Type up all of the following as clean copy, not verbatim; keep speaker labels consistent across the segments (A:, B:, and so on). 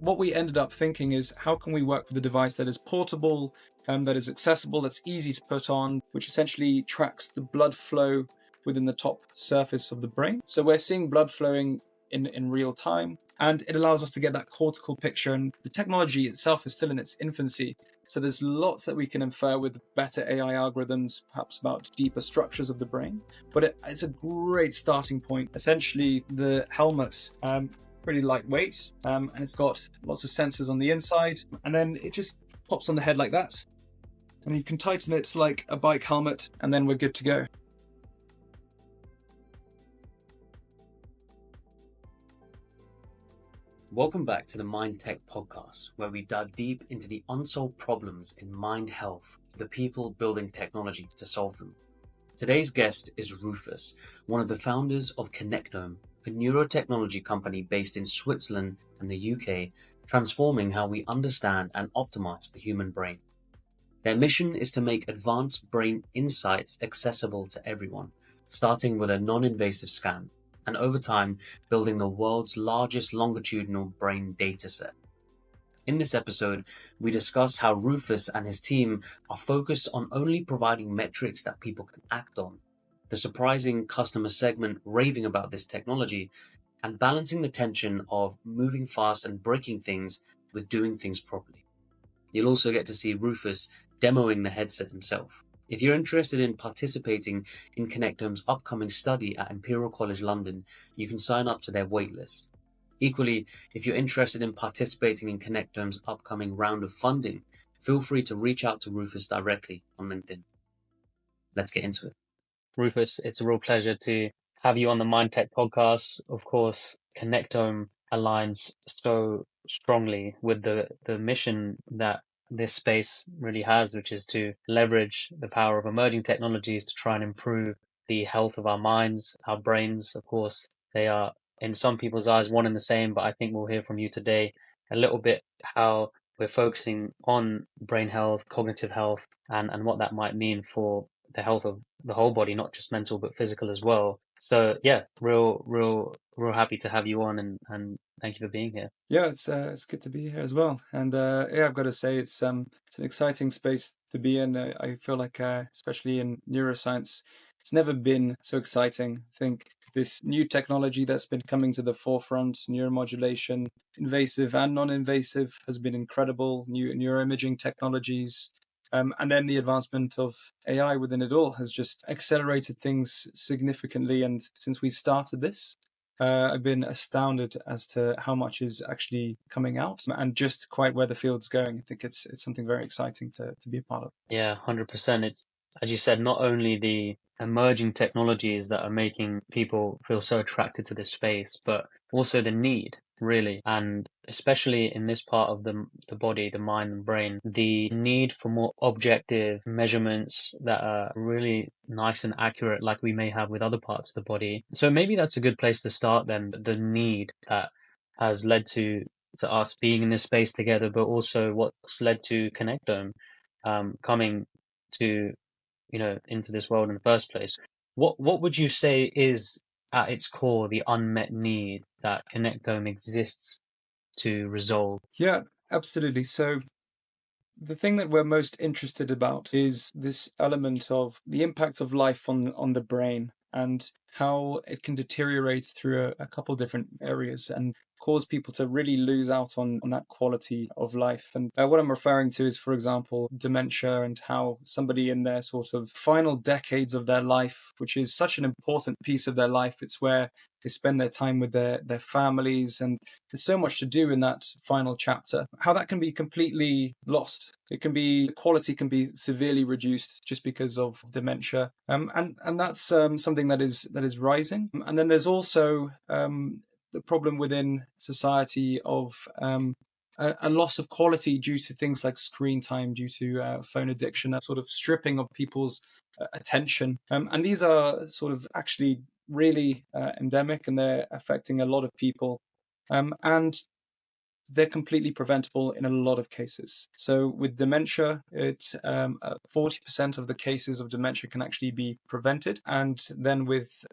A: what we ended up thinking is, how can we work with a device that is portable, that is accessible, that's easy to put on, which essentially tracks the blood flow within the top surface of the brain. So we're seeing blood flowing in real time, and it allows us to get that cortical picture. And the technology itself is still in its infancy. So there's lots that we can infer with better AI algorithms, perhaps about deeper structures of the brain. But it's a great starting point. Essentially, the helmet, pretty lightweight, and it's got lots of sensors on the inside, and then it just pops on the head like that. And you can tighten it like a bike helmet, and then we're good to go.
B: Welcome back to the MindTech podcast, where we dive deep into the unsolved problems in mind health, the people building technology to solve them. Today's guest is Rufus, one of the founders of Connectome, a neurotechnology company based in Switzerland and the UK, transforming how we understand and optimize the human brain. Their mission is to make advanced brain insights accessible to everyone, starting with a non-invasive scan, and over time, building the world's largest longitudinal brain dataset. In this episode, we discuss how Rufus and his team are focused on only providing metrics that people can act on, the surprising customer segment raving about this technology, and balancing the tension of moving fast and breaking things with doing things properly. You'll also get to see Rufus demoing the headset himself. If you're interested in participating in Connectome's upcoming study at Imperial College London, you can sign up to their waitlist. Equally, if you're interested in participating in Connectome's upcoming round of funding, feel free to reach out to Rufus directly on LinkedIn. Let's get into it. Rufus, it's a real pleasure to have you on the MindTech podcast. Of course, Connectome aligns so strongly with the mission that this space really has, which is to leverage the power of emerging technologies to try and improve the health of our minds, our brains. Of course, they are, in some people's eyes, one and the same, but I think we'll hear from you today a little bit how we're focusing on brain health, cognitive health, and what that might mean for the health of the whole body, not just mental, but physical as well. So yeah, real happy to have you on, and thank you for being here.
A: Yeah, it's good to be here as well. And yeah, I've got to say it's an exciting space to be in. I feel like, especially in neuroscience, it's never been so exciting. I think this new technology that's been coming to the forefront, neuromodulation, invasive and non-invasive, has been incredible. New neuroimaging technologies. And then the advancement of AI within it all has just accelerated things significantly. And since we started this, I've been astounded as to how much is actually coming out and just quite where the field's going. I think it's something very exciting to be a part of.
B: Yeah, 100%. It's, as you said, not only the emerging technologies that are making people feel so attracted to this space, but also the need, really. And especially in this part of the body, the mind and brain, the need for more objective measurements that are really nice and accurate, like we may have with other parts of the body. So maybe that's a good place to start then, the need that has led to us being in this space together, but also what's led to Connectome coming to, into this world in the first place. What would you say is at its core the unmet need that Connectome exists to resolve?
A: Yeah, absolutely. So the thing that we're most interested about is this element of the impact of life on the brain and how it can deteriorate through a couple different areas and cause people to really lose out on that quality of life. And what I'm referring to is, for example, dementia, and how somebody in their sort of final decades of their life, which is such an important piece of their life, it's where they spend their time with their families, and there's so much to do in that final chapter, how that can be completely lost. It can be, quality can be severely reduced just because of dementia. And that's something that is rising. And then there's also the problem within society of a loss of quality due to things like screen time, due to phone addiction, that sort of stripping of people's attention. And these are sort of actually really endemic, and they're affecting a lot of people. And they're completely preventable in a lot of cases. So with dementia, 40% of the cases of dementia can actually be prevented. And then with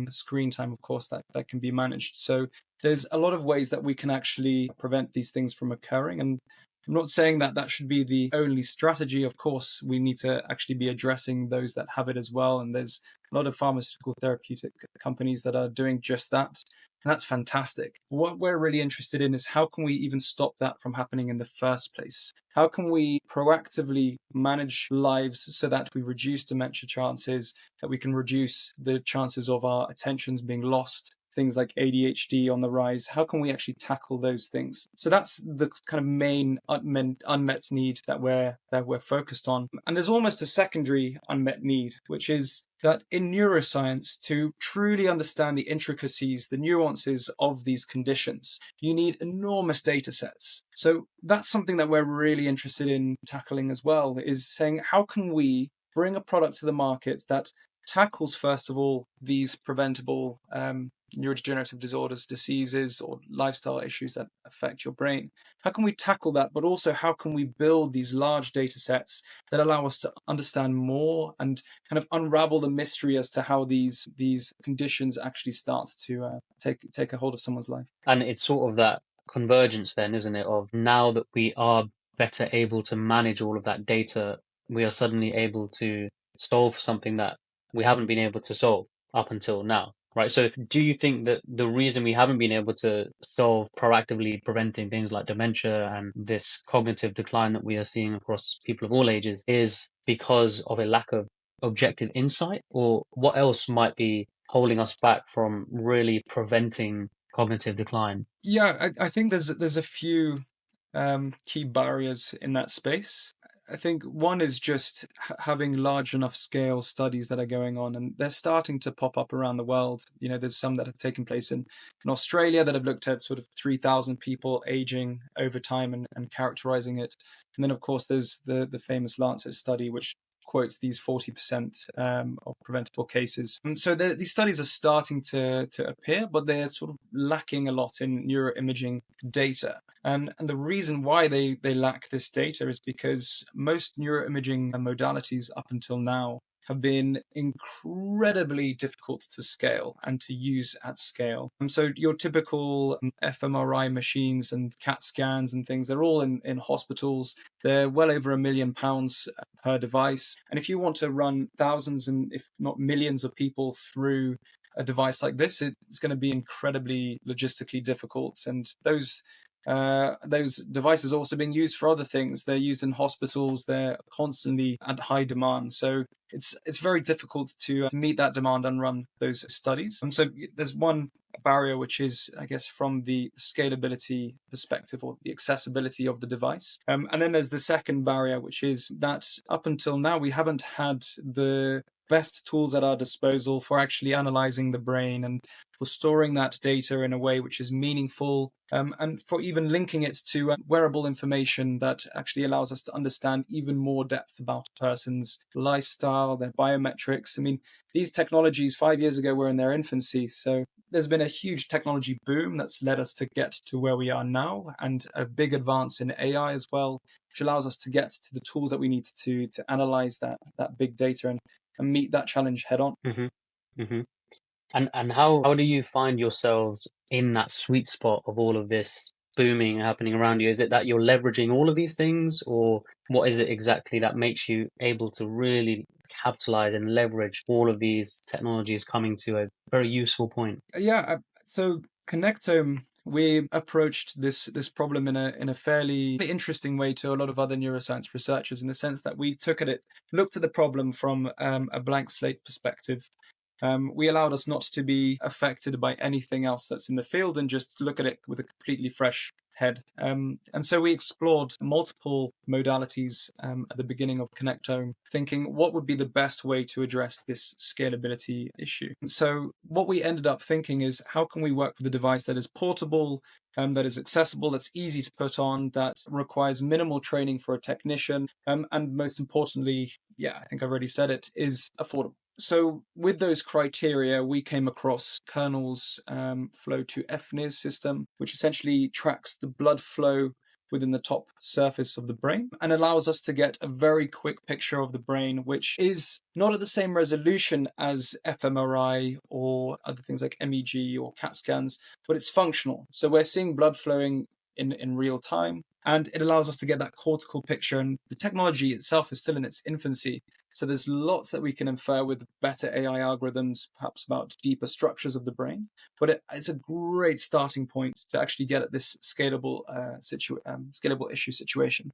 A: screen time, of course, that can be managed. So there's a lot of ways that we can actually prevent these things from occurring. And I'm not saying that that should be the only strategy. Of course, we need to actually be addressing those that have it as well. And there's a lot of pharmaceutical therapeutic companies that are doing just that. And that's fantastic. What we're really interested in is how can we even stop that from happening in the first place? How can we proactively manage lives so that we reduce dementia chances, that we can reduce the chances of our attentions being lost, things like ADHD on the rise? How can we actually tackle those things? So that's the kind of main unmet need that we're focused on. And there's almost a secondary unmet need, which is that in neuroscience, to truly understand the intricacies, the nuances of these conditions, you need enormous data sets. So that's something that we're really interested in tackling as well, is saying how can we bring a product to the market that tackles, first of all, these preventable neurodegenerative disorders, diseases, or lifestyle issues that affect your brain. How can we tackle that? But also, how can we build these large data sets that allow us to understand more and kind of unravel the mystery as to how these conditions actually start to take a hold of someone's life?
B: And it's sort of that convergence then, isn't it, of now that we are better able to manage all of that data, we are suddenly able to solve something that we haven't been able to solve up until now, right? So do you think that the reason we haven't been able to solve proactively preventing things like dementia and this cognitive decline that we are seeing across people of all ages is because of a lack of objective insight, or what else might be holding us back from really preventing cognitive decline?
A: Yeah, I think there's a few key barriers in that space. I think one is just having large enough scale studies that are going on, and they're starting to pop up around the world. You know, there's some that have taken place in Australia that have looked at sort of 3,000 people aging over time and characterizing it. And then, of course, there's the famous Lancet study, which quotes these 40% of preventable cases. And so these studies are starting to appear, but they're sort of lacking a lot in neuroimaging data. And the reason why they lack this data is because most neuroimaging modalities up until now have been incredibly difficult to scale and to use at scale. And so your typical fMRI machines and CAT scans and things, they're all in hospitals. They're well over £1 million per device. And if you want to run thousands and if not millions of people through a device like this, it's going to be incredibly logistically difficult. And those devices are also being used for other things. They're used in hospitals. They're constantly at high demand. So it's very difficult to meet that demand and run those studies. And so there's one barrier, which is, I guess, from the scalability perspective or the accessibility of the device. And then there's the second barrier, which is that up until now, we haven't had the best tools at our disposal for actually analyzing the brain and for storing that data in a way which is meaningful, and for even linking it to wearable information that actually allows us to understand even more depth about a person's lifestyle, their biometrics. I mean, these technologies 5 years ago were in their infancy, so there's been a huge technology boom that's led us to get to where we are now, and a big advance in AI as well, which allows us to get to the tools that we need to analyze that big data and meet that challenge head on.
B: Hmm. Hmm. And how do you find yourselves in that sweet spot of all of this booming happening around you? Is it that you're leveraging all of these things, or what is it exactly that makes you able to really capitalize and leverage all of these technologies coming to a very useful point?
A: Yeah, so Connectome, we approached this problem in a fairly interesting way to a lot of other neuroscience researchers, in the sense that we looked at the problem from a blank slate perspective. We allowed us not to be affected by anything else that's in the field and just look at it with a completely fresh head. And so we explored multiple modalities at the beginning of Connectome, thinking what would be the best way to address this scalability issue. And so what we ended up thinking is, how can we work with a device that is portable, that is accessible, that's easy to put on, that requires minimal training for a technician, and most importantly, yeah, I think I've already said it, is affordable. So with those criteria, we came across Kernel's flow to FNIS system, which essentially tracks the blood flow within the top surface of the brain and allows us to get a very quick picture of the brain, which is not at the same resolution as fMRI or other things like MEG or CAT scans, but it's functional. So we're seeing blood flowing in real time, and it allows us to get that cortical picture. And the technology itself is still in its infancy. So there's lots that we can infer with better AI algorithms, perhaps about deeper structures of the brain. But it's a great starting point to actually get at this scalable issue situation.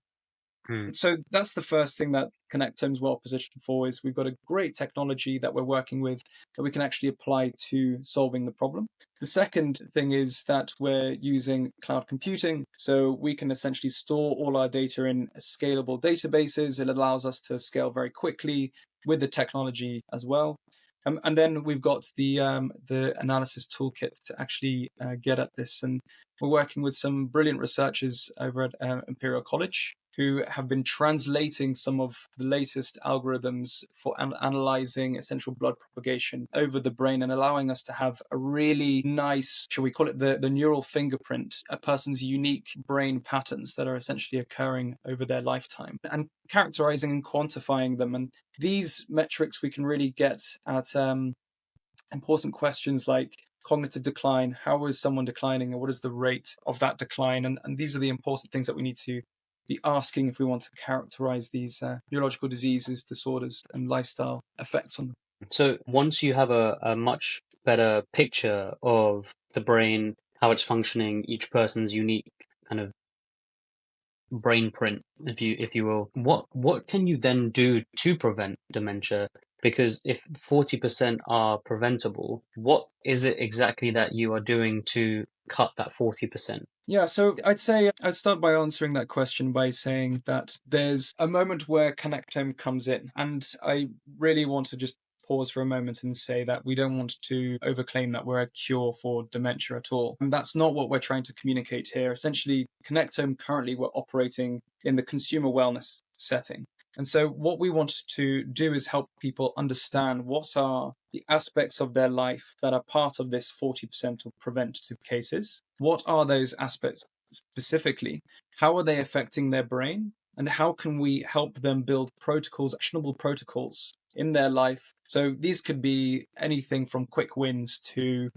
A: So that's the first thing that Connectome is well positioned for, is we've got a great technology that we're working with that we can actually apply to solving the problem. The second thing is that we're using cloud computing, so we can essentially store all our data in scalable databases. It allows us to scale very quickly with the technology as well. And then we've got the analysis toolkit to actually get at this. And we're working with some brilliant researchers over at Imperial College who have been translating some of the latest algorithms for analyzing essential blood propagation over the brain and allowing us to have a really nice, shall we call it the neural fingerprint, a person's unique brain patterns that are essentially occurring over their lifetime, and characterizing and quantifying them. And these metrics we can really get at important questions like cognitive decline. How is someone declining, and what is the rate of that decline? And these are the important things that we need to be asking if we want to characterize these neurological diseases, disorders, and lifestyle effects on them.
B: So once you have a much better picture of the brain, how it's functioning, each person's unique kind of brain print, if you will, what can you then do to prevent dementia? Because if 40% are preventable, what is it exactly that you are doing to cut that 40%?
A: Yeah, so I'd say I'd start by answering that question by saying that there's a moment where Connectome comes in, and I really want to just pause for a moment and say that we don't want to overclaim that we're a cure for dementia at all. And that's not what we're trying to communicate here. Essentially, Connectome currently we're operating in the consumer wellness setting. And so what we want to do is help people understand what are the aspects of their life that are part of this 40% of preventative cases. What are those aspects specifically? How are they affecting their brain? And how can we help them build protocols, actionable protocols in their life? So these could be anything from quick wins to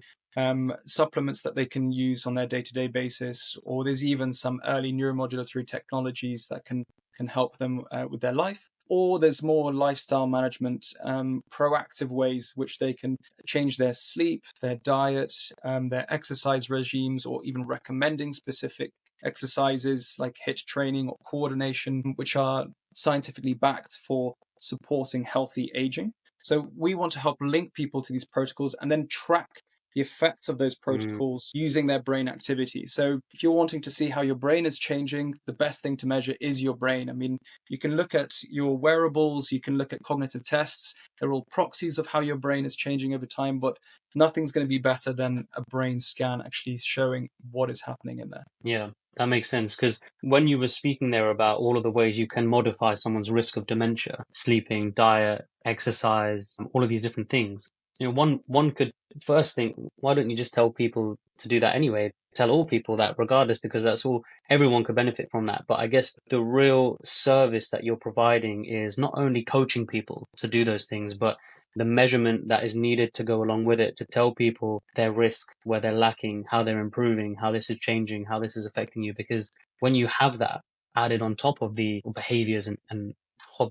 A: supplements that they can use on their day-to-day basis, or there's even some early neuromodulatory technologies that can help them with their life. Or there's more lifestyle management, proactive ways which they can change their sleep, their diet, their exercise regimes, or even recommending specific exercises like HIIT training or coordination, which are scientifically backed for supporting healthy aging. So we want to help link people to these protocols and then track the effects of those protocols using their brain activity. So if you're wanting to see how your brain is changing, the best thing to measure is your brain. I mean, you can look at your wearables, you can look at cognitive tests. They're all proxies of how your brain is changing over time, but nothing's going to be better than a brain scan actually showing what is happening in there.
B: Yeah, that makes sense. Because when you were speaking there about all of the ways you can modify someone's risk of dementia, sleeping, diet, exercise, all of these different things, one could first think, why don't you just tell people to do that anyway? Tell all people that regardless, because that's all, everyone could benefit from that. But I guess the real service that you're providing is not only coaching people to do those things, but the measurement that is needed to go along with it to tell people their risk, where they're lacking, how they're improving, how this is changing, how this is affecting you. Because when you have that added on top of the behaviors and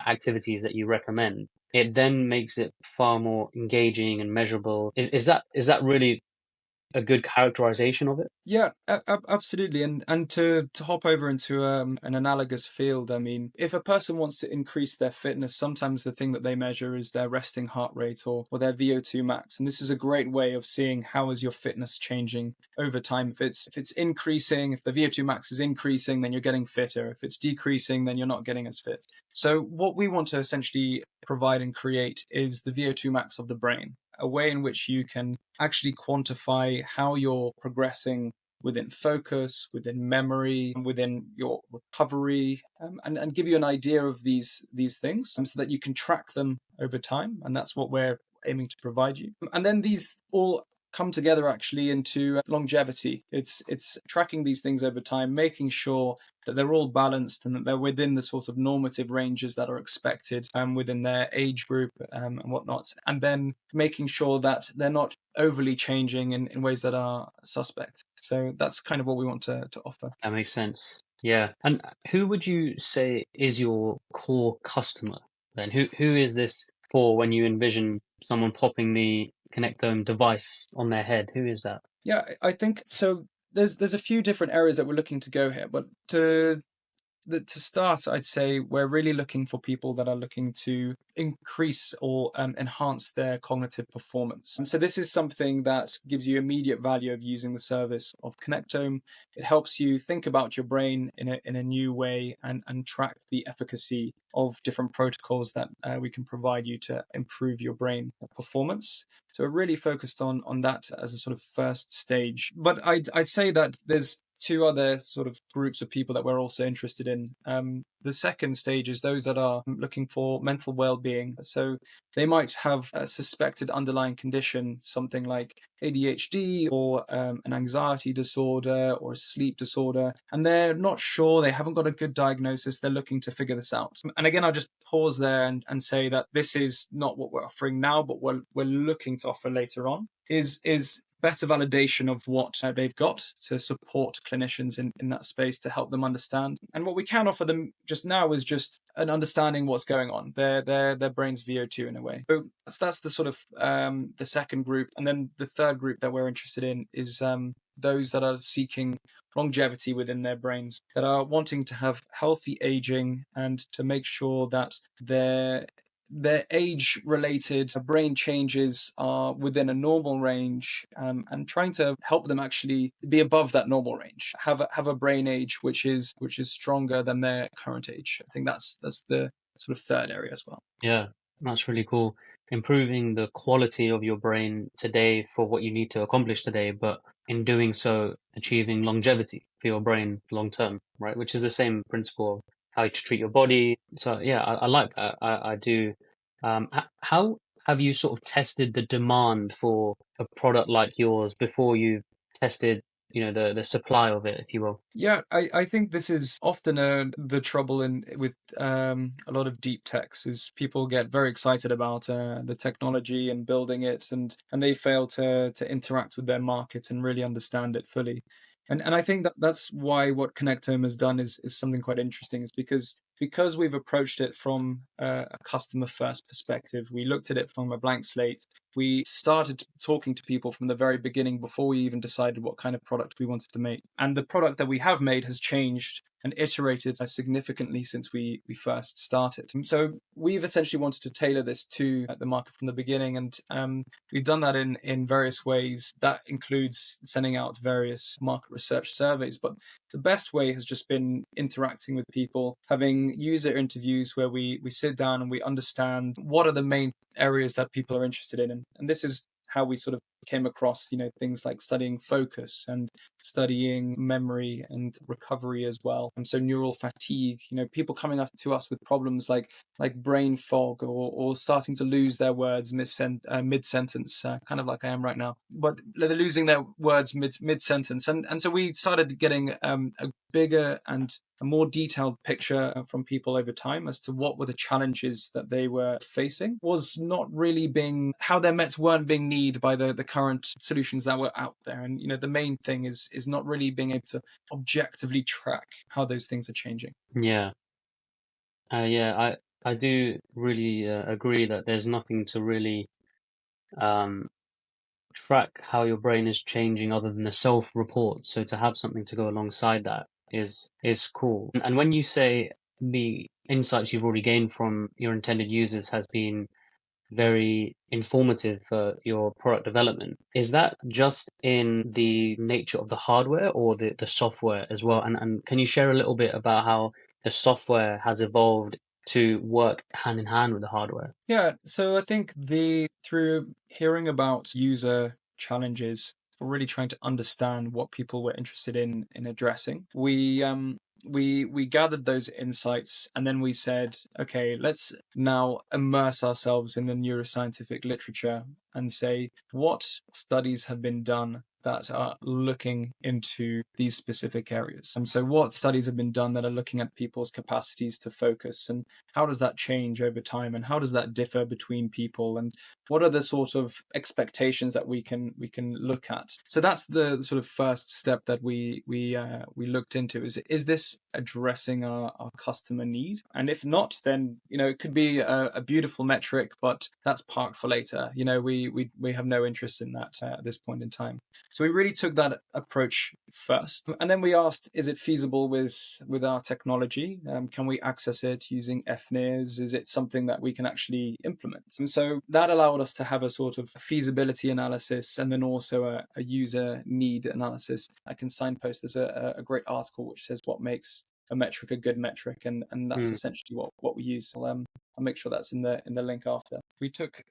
B: activities that you recommend, it then makes it far more engaging and measurable. Is that really a good characterization of it?
A: Yeah, absolutely. And to hop over into an analogous field, I mean, if a person wants to increase their fitness, sometimes the thing that they measure is their resting heart rate or their VO2 max. And this is a great way of seeing how is your fitness changing over time. If it's increasing, if the VO2 max is increasing, then you're getting fitter. If it's decreasing, then you're not getting as fit. So what we want to essentially provide and create is the VO2 max of the brain, a way in which you can actually quantify how you're progressing within focus, within memory, within your recovery, and give you an idea of these things so that you can track them over time, and that's what we're aiming to provide you. And then these all come together actually into longevity. It's tracking these things over time, making sure that they're all balanced and that they're within the sort of normative ranges that are expected within their age group and whatnot, and then making sure that they're not overly changing in ways that are suspect. So that's kind of what we want to offer.
B: That makes sense. Yeah. And who would you say is your core customer then? Who is this for when you envision someone popping the Connectome device on their head? Who is that?
A: Yeah, I think so. There's a few different areas that we're looking to go here, but to start, I'd say we're really looking for people that are looking to increase or enhance their cognitive performance. And so this is something that gives you immediate value of using the service of Connectome. It helps you think about your brain in a new way and track the efficacy of different protocols that we can provide you to improve your brain performance. So we're really focused on that as a sort of first stage. But I'd say that there's two other sort of groups of people that we're also interested in. The second stage is those that are looking for mental well-being. So they might have a suspected underlying condition, something like ADHD or an anxiety disorder or a sleep disorder, and they're not sure, they haven't got a good diagnosis, they're looking to figure this out. And again, I'll just pause there and say that this is not what we're offering now, but we're looking to offer later on, is better validation of what they've got to support clinicians in that space to help them understand. And what we can offer them just now is just an understanding what's going on, their brain's VO2 in a way. So that's the sort of the second group. And then the third group that we're interested in is those that are seeking longevity within their brains, that are wanting to have healthy aging and to make sure that their age-related brain changes are within a normal range, and trying to help them actually be above that normal range, have a brain age which is stronger than their current age. I think that's the sort of third area as well.
B: Yeah, that's really cool. Improving the quality of your brain today for what you need to accomplish today, but in doing so, achieving longevity for your brain long term, right? Which is the same principle of how you treat your body. So yeah, I like that. I do. How have you sort of tested the demand for a product like yours before you've tested, the supply of it, if you will?
A: Yeah, I think this is often the trouble with a lot of deep techs is people get very excited about the technology and building it, and they fail to interact with their market and really understand it fully. And I think that that's why what Connectome has done is something quite interesting, is because we've approached it from a customer first perspective. We looked at it from a blank slate. We started talking to people from the very beginning before we even decided what kind of product we wanted to make. And the product that we have made has changed and iterated significantly since we first started. So we've essentially wanted to tailor this to the market from the beginning, and we've done that in various ways. That includes sending out various market research surveys, but the best way has just been interacting with people, having user interviews where we sit down and we understand what are the main areas that people are interested in. And this is how we sort of came across, things like studying focus and studying memory and recovery as well. And so neural fatigue, people coming up to us with problems like brain fog or starting to lose their words mid-sentence, kind of like I am right now, but they're losing their words mid-sentence. And so we started getting a bigger and a more detailed picture from people over time as to what were the challenges that they were facing, was not really how their meds weren't being needed by the current solutions that were out there. And the main thing is not really being able to objectively track how those things are changing.
B: Yeah. I do really agree that there's nothing to really um, track how your brain is changing other than the self-report. So to have something to go alongside that is cool. And when you say the insights you've already gained from your intended users has been very informative for your product development, is that just in the nature of the hardware or the software as well? And can you share a little bit about how the software has evolved to work hand in hand with the hardware?
A: Yeah, so I think through hearing about user challenges, for really trying to understand what people were interested in addressing, we we gathered those insights, and then we said, okay, let's now immerse ourselves in the neuroscientific literature and say what studies have been done that are looking into these specific areas. And so what studies have been done that are looking at people's capacities to focus, and how does that change over time, and how does that differ between people, and what are the sort of expectations that we can look at? So that's the sort of first step that we looked into. Is this addressing our customer need? And if not, then it could be a beautiful metric, but that's parked for later. We have no interest in that at this point in time. So we really took that approach first, and then we asked, is it feasible with our technology? Can we access it using FNIRs? Is it something that we can actually implement? And so that allowed us to have a sort of feasibility analysis, and then also a user need analysis. I can signpost, there's a great article which says what makes a metric a good metric, and that's essentially what we use. I'll make sure that's in the link after. We took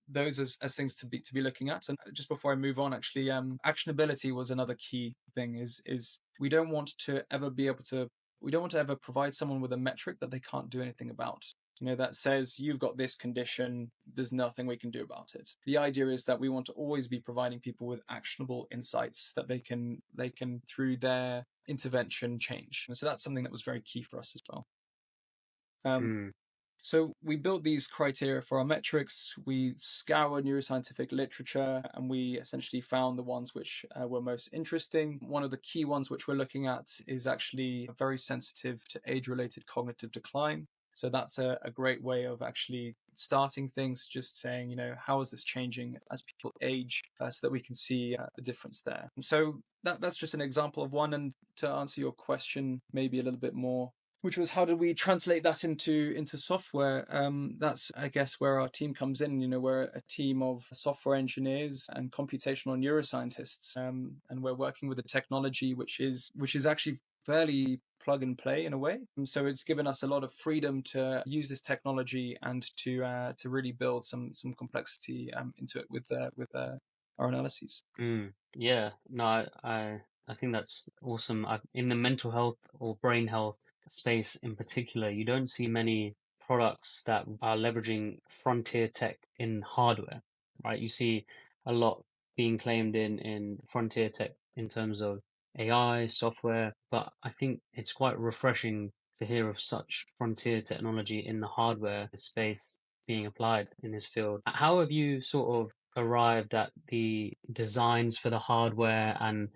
A: those as things to be looking at. And just before I move on, actually, actionability was another key thing. Is we don't want to ever provide someone with a metric that they can't do anything about. That says you've got this condition, there's nothing we can do about it. The idea is that we want to always be providing people with actionable insights that they can through their intervention change. And so that's something that was very key for us as well. So we built these criteria for our metrics. We scoured neuroscientific literature, and we essentially found the ones which were most interesting. One of the key ones which we're looking at is actually very sensitive to age-related cognitive decline. So that's a great way of actually starting things, just saying, how is this changing as people age, so that we can see the difference there. So that's just an example of one. And to answer your question maybe a little bit more, which was, how did we translate that into software? That's, I guess, where our team comes in. We're a team of software engineers and computational neuroscientists, and we're working with a technology which is actually fairly plug and play in a way. And so it's given us a lot of freedom to use this technology and to really build some complexity into it with our analyses.
B: Yeah, no, I think that's awesome. In the mental health or brain health space in particular, you don't see many products that are leveraging frontier tech in hardware, right? You see a lot being claimed in frontier tech in terms of AI, software, but I think it's quite refreshing to hear of such frontier technology in the hardware space being applied in this field. How have you sort of arrived at the designs for the hardware, and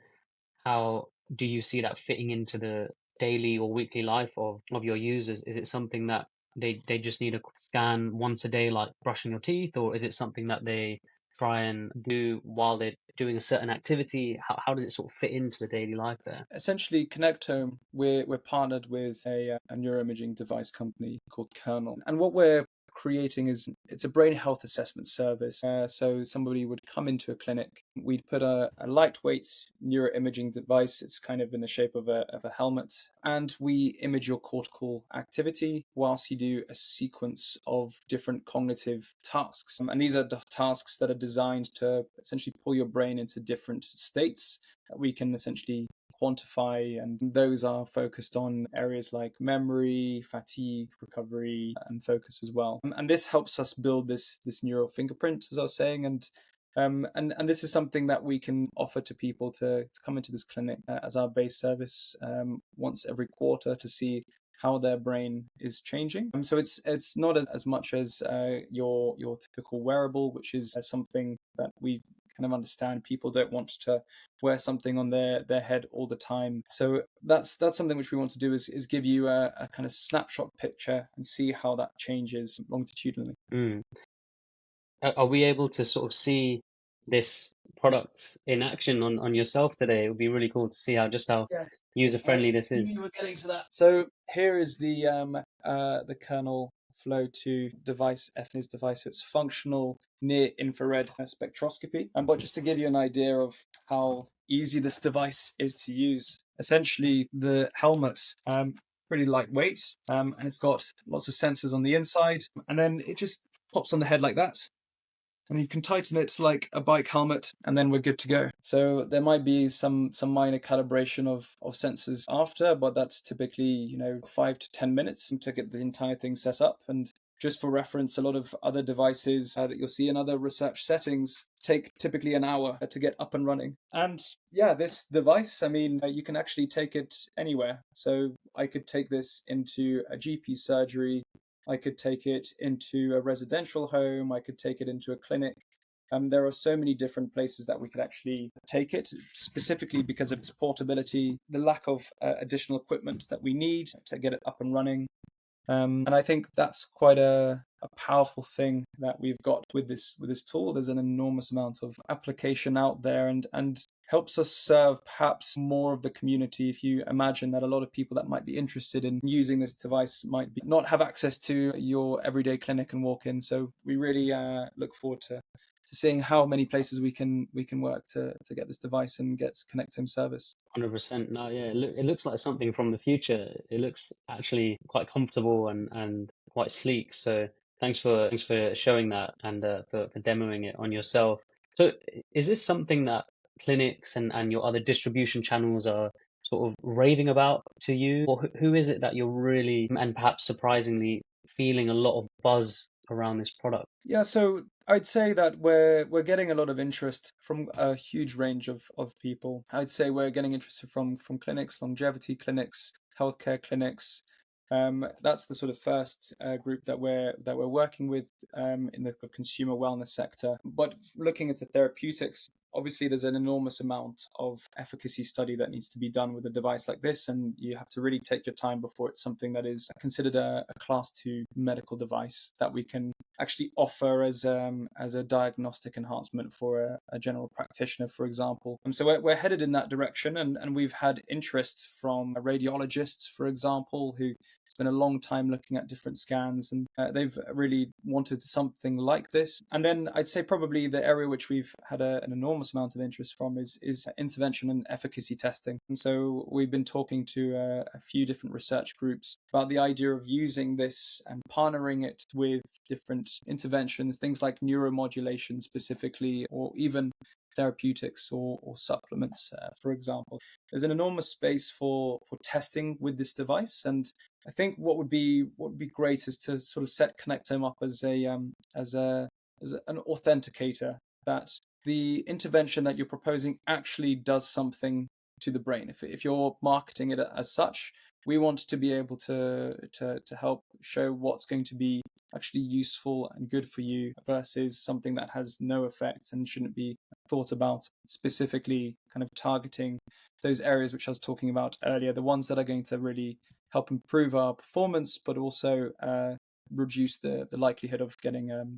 B: how do you see that fitting into the daily or weekly life of your users? Is it something that they just need a scan once a day, like brushing your teeth, or is it something that they try and do while they're doing a certain activity? How does it sort of fit into the daily life there?
A: Essentially, Connectome, we're partnered with a neuroimaging device company called Kernel, and what we're creating it's a brain health assessment service. So somebody would come into a clinic, we'd put a lightweight neuroimaging device, it's kind of in the shape of a helmet, and we image your cortical activity whilst you do a sequence of different cognitive tasks. And these are tasks that are designed to essentially pull your brain into different states that we can essentially quantify, and those are focused on areas like memory, fatigue, recovery, and focus as well. And this helps us build this neural fingerprint, as I was saying, and this is something that we can offer to people to come into this clinic as our base service once every quarter to see how their brain is changing. So it's not as much as your typical wearable, which is something that we kind of understand. People don't want to wear something on their head all the time. So that's something which we want to do is give you a kind of snapshot picture and see how that changes longitudinally.
B: Are we able to sort of see this product in action on yourself today? It would be really cool to see how
A: Yes,
B: user
A: I
B: friendly this
A: knew
B: is.
A: you were getting to that. So here is the kernel flow to device, FNIS device. It's functional near infrared spectroscopy. But just to give you an idea of how easy this device is to use, essentially the helmet, pretty lightweight, and it's got lots of sensors on the inside, and then it just pops on the head like that. and you can tighten it like a bike helmet, and then we're good to go. So there might be some minor calibration of sensors after, but that's typically 5 to 10 minutes to get the entire thing set up. And just for reference, a lot of other devices that you'll see in other research settings take typically an hour to get up and running. And yeah, this device, I mean, you can actually take it anywhere. So I could take this into a GP surgery, I could take it into a residential home, I could take it into a clinic. There are so many different places that we could actually take it, specifically because of its portability, the lack of additional equipment that we need to get it up and running. And I think that's quite a powerful thing that we've got with this tool. There's an enormous amount of application out there, and helps us serve perhaps more of the community. If you imagine that a lot of people that might be interested in using this device might not have access to your everyday clinic and walk in. So we really look forward to seeing how many places we can work to get this device and get Connectome service.
B: 100%. No, yeah, it looks like something from the future. It looks actually quite comfortable and quite sleek. So thanks for showing that and for demoing it on yourself. So is this something that clinics and your other distribution channels are sort of raving about to you, or who is it that you're really and perhaps surprisingly feeling a lot of buzz around this product?
A: Yeah, so I'd say that we're getting a lot of interest from a huge range of people. I'd say we're getting interested from clinics, longevity clinics, healthcare clinics. That's the sort of first group that we're working with in the consumer wellness sector. But looking at the therapeutics, obviously there's an enormous amount of efficacy study that needs to be done with a device like this, and you have to really take your time before it's something that is considered a class 2 medical device that we can actually offer as a diagnostic enhancement for a general practitioner, for example. And so we're headed in that direction, and we've had interest from radiologists, for example, who spent a long time looking at different scans, and they've really wanted something like this. And then I'd say probably the area which we've had an enormous amount of interest from is intervention and efficacy testing. And so we've been talking to a few different research groups about the idea of using this and partnering it with different interventions, things like neuromodulation specifically, or even therapeutics or supplements, for example. There's an enormous space for testing with this device, and I think what would be great is to sort of set Connectome up as an authenticator, that the intervention that you're proposing actually does something to the brain. If you're marketing it as such, we want to be able to help show what's going to be actually useful and good for you versus something that has no effect and shouldn't be thought about specifically kind of targeting those areas which I was talking about earlier, the ones that are going to really help improve our performance, but also reduce the likelihood of getting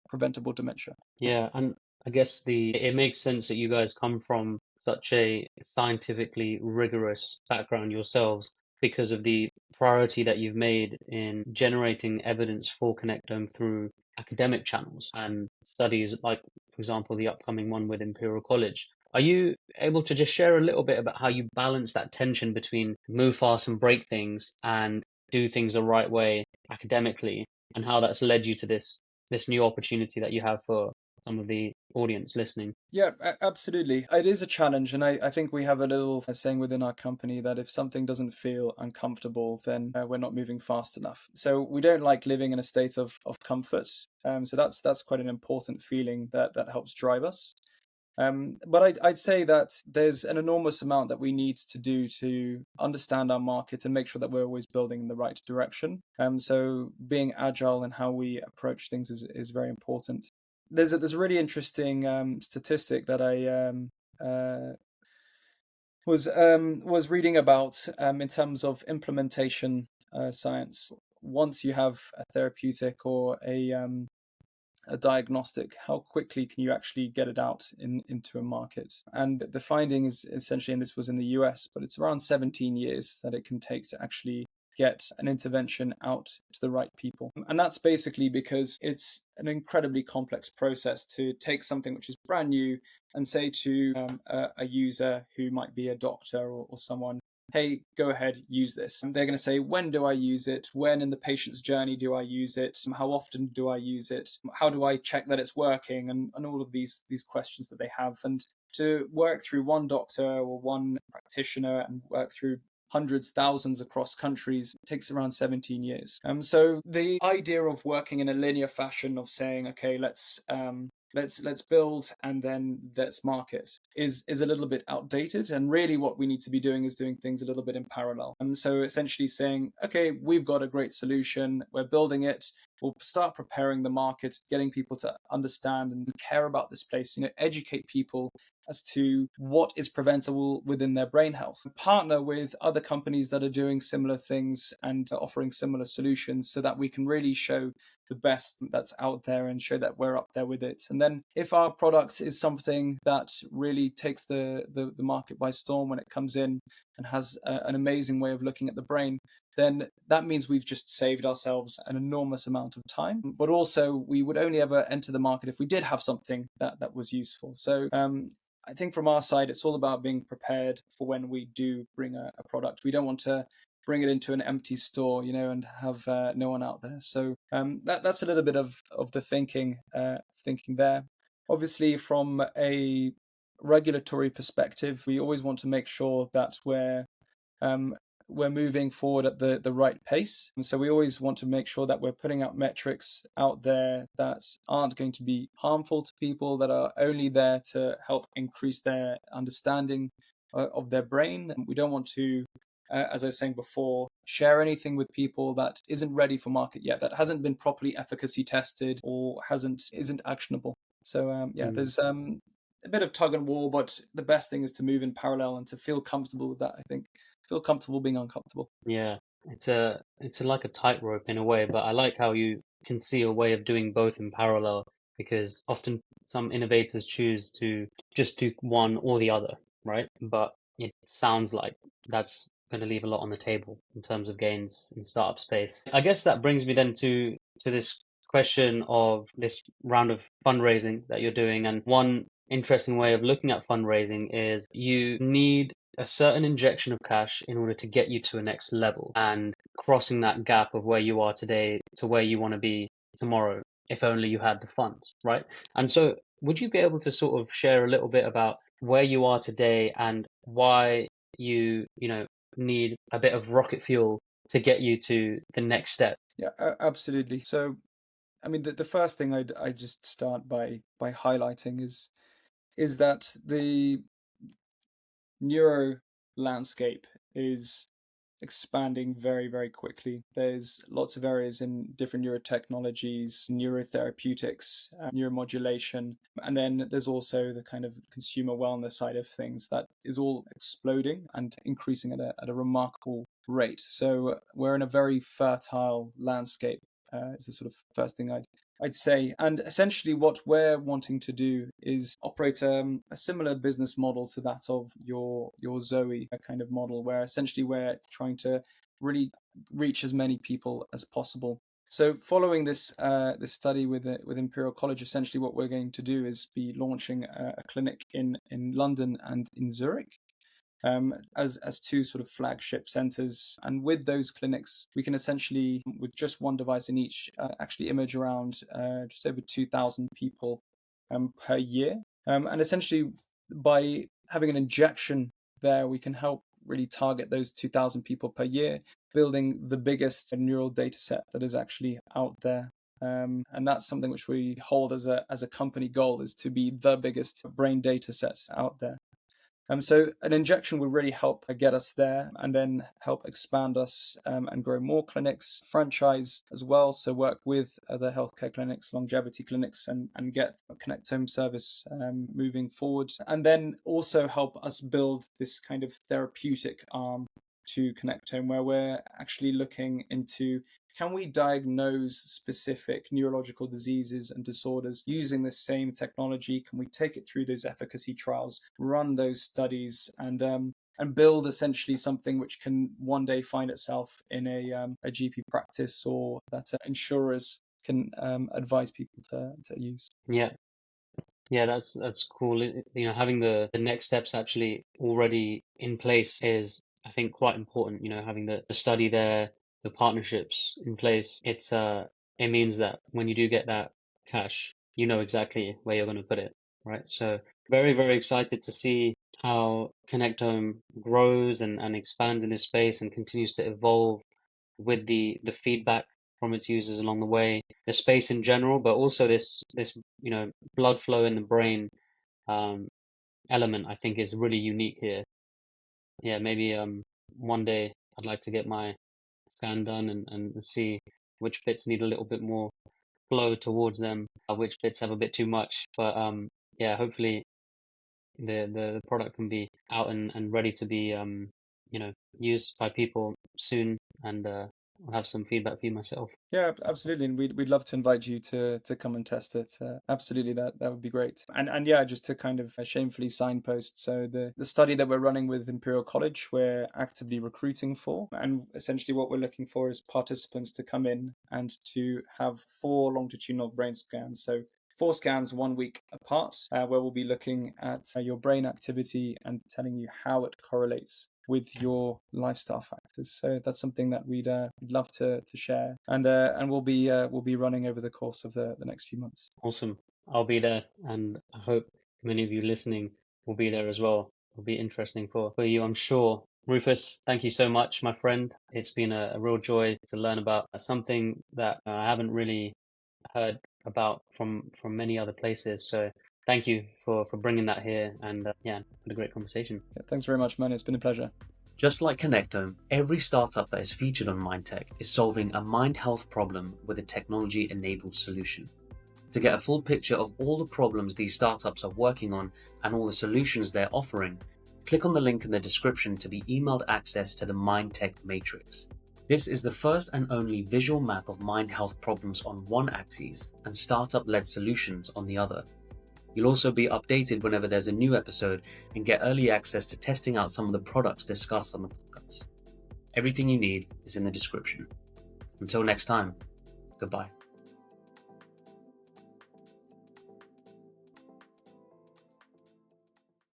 A: preventable dementia.
B: Yeah, and I guess it makes sense that you guys come from such a scientifically rigorous background yourselves because of the priority that you've made in generating evidence for Connectome through academic channels and studies like, for example, the upcoming one with Imperial College. Are you able to just share a little bit about how you balance that tension between move fast and break things and do things the right way academically, and how that's led you to this new opportunity that you have for some of the audience listening?
A: Yeah, absolutely. It is a challenge, and I think we have a little saying within our company that if something doesn't feel uncomfortable, then we're not moving fast enough. So we don't like living in a state of comfort. So that's quite an important feeling that helps drive us. But I'd say that there's an enormous amount that we need to do to understand our market and make sure that we're always building in the right direction. So being agile in how we approach things is very important. There's a really interesting statistic that I was reading about in terms of implementation science. Once you have a therapeutic or a diagnostic, how quickly can you actually get it out into a market? And the finding is essentially, and this was in the US, but it's around 17 years that it can take to actually get an intervention out to the right people. And that's basically because it's an incredibly complex process to take something which is brand new and say to a user who might be a doctor or someone hey, go ahead, use this. And they're going to say, when do I use it? When in the patient's journey do I use it? How often do I use it? How do I check that it's working? And all of these questions that they have. And to work through one doctor or one practitioner and work through hundreds, thousands across countries, it takes around 17 years. So the idea of working in a linear fashion of saying, okay, let's build and then let's market is a little bit outdated, and really what we need to be doing is doing things a little bit in parallel. And so essentially saying, okay, we've got a great solution, we're building it, we'll start preparing the market, getting people to understand and care about this place, educate people as to what is preventable within their brain health. Partner with other companies that are doing similar things and offering similar solutions so that we can really show the best that's out there and show that we're up there with it. And then if our product is something that really takes the market by storm when it comes in and has an amazing way of looking at the brain, then that means we've just saved ourselves an enormous amount of time. But also, we would only ever enter the market if we did have something that was useful. So I think from our side, it's all about being prepared for when we do bring a product. We don't want to bring it into an empty store, and have no one out there. So that's a little bit of the thinking there. Obviously, from a regulatory perspective, we always want to make sure that we're moving forward at the right pace. And so we always want to make sure that we're putting out metrics out there that aren't going to be harmful to people, that are only there to help increase their understanding of their brain. And we don't want to, as I was saying before, share anything with people that isn't ready for market yet, that hasn't been properly efficacy tested or isn't actionable. So there's a bit of tug and war, but the best thing is to move in parallel and to feel comfortable with that, I think. Feel comfortable being uncomfortable.
B: Yeah, it's like a tightrope in a way, but I like how you can see a way of doing both in parallel, because often some innovators choose to just do one or the other, right? But it sounds like that's going to leave a lot on the table in terms of gains in startup space. I guess that brings me then to this question of this round of fundraising that you're doing. And one interesting way of looking at fundraising is you need a certain injection of cash in order to get you to a next level, and crossing that gap of where you are today to where you want to be tomorrow, if only you had the funds, right? And so would you be able to sort of share a little bit about where you are today and why you need a bit of rocket fuel to get you to the next step?
A: Yeah, absolutely. So, I mean, the first thing I just start by highlighting is that the neuro landscape is expanding very, very quickly. There's lots of areas in different neurotechnologies, neurotherapeutics, neuromodulation, and then there's also the kind of consumer wellness side of things that is all exploding and increasing at a remarkable rate. So we're in a very fertile landscape. Is the sort of first thing I'd say. And essentially, what we're wanting to do is operate a similar business model to that of your Zoe kind of model, where essentially we're trying to really reach as many people as possible. So, following this study with Imperial College, essentially what we're going to do is be launching a clinic in London and in Zurich. As two sort of flagship centers. And with those clinics, we can essentially, with just one device in each, actually image around just over 2,000 people per year. And essentially, by having an injection there, we can help really target those 2,000 people per year, building the biggest neural data set that is actually out there. And that's something which we hold as a company goal, is to be the biggest brain data set out there. So an injection will really help get us there, and then help expand us and grow more clinics, franchise as well. So work with other healthcare clinics, longevity clinics, and get a Connectome service moving forward. And then also help us build this kind of therapeutic arm to Connectome, where we're actually looking into, can we diagnose specific neurological diseases and disorders using the same technology? Can we take it through those efficacy trials, run those studies, and build essentially something which can one day find itself in a GP practice, or that insurers can advise people to use?
B: Yeah. Yeah, that's cool. Having the next steps actually already in place is I think quite important, having the study there, the partnerships in place. It means that when you do get that cash, you know exactly where you're going to put it, right? So very, very excited to see how Connectome grows and expands in this space and continues to evolve with the feedback from its users along the way, the space in general, but also this blood flow in the brain um, element I think is really unique here. Yeah, maybe one day I'd like to get my scan done and see which bits need a little bit more flow towards them, which bits have a bit too much. But yeah, hopefully the product can be out and ready to be used by people soon, and I'll have some feedback for you myself.
A: Yeah, absolutely, and we'd love to invite you to come and test it. Absolutely, that would be great. And yeah, just to kind of shamefully signpost, so the study that we're running with Imperial College, we're actively recruiting for, and essentially what we're looking for is participants to come in and to have 4 longitudinal brain scans. So 4 scans 1 week apart, where we'll be looking at your brain activity and telling you how it correlates with your lifestyle factors. So that's something that we'd love to share, and we'll be running over the course of the next few months.
B: Awesome. I'll be there, and I hope many of you listening will be there as well. It'll be interesting for you, I'm sure. Rufus, thank you so much, my friend. It's been a real joy to learn about something that I haven't really heard about from many other places. So thank you for bringing that here, and yeah, had a great conversation.
A: Yeah, thanks very much, man. It's been a pleasure.
B: Just like Connectome, every startup that is featured on MindTech is solving a mind health problem with a technology-enabled solution. To get a full picture of all the problems these startups are working on and all the solutions they're offering, click on the link in the description to be emailed access to the MindTech Matrix. This is the first and only visual map of mind health problems on one axis and startup-led solutions on the other. You'll also be updated whenever there's a new episode and get early access to testing out some of the products discussed on the podcast. Everything you need is in the description. Until next time, goodbye.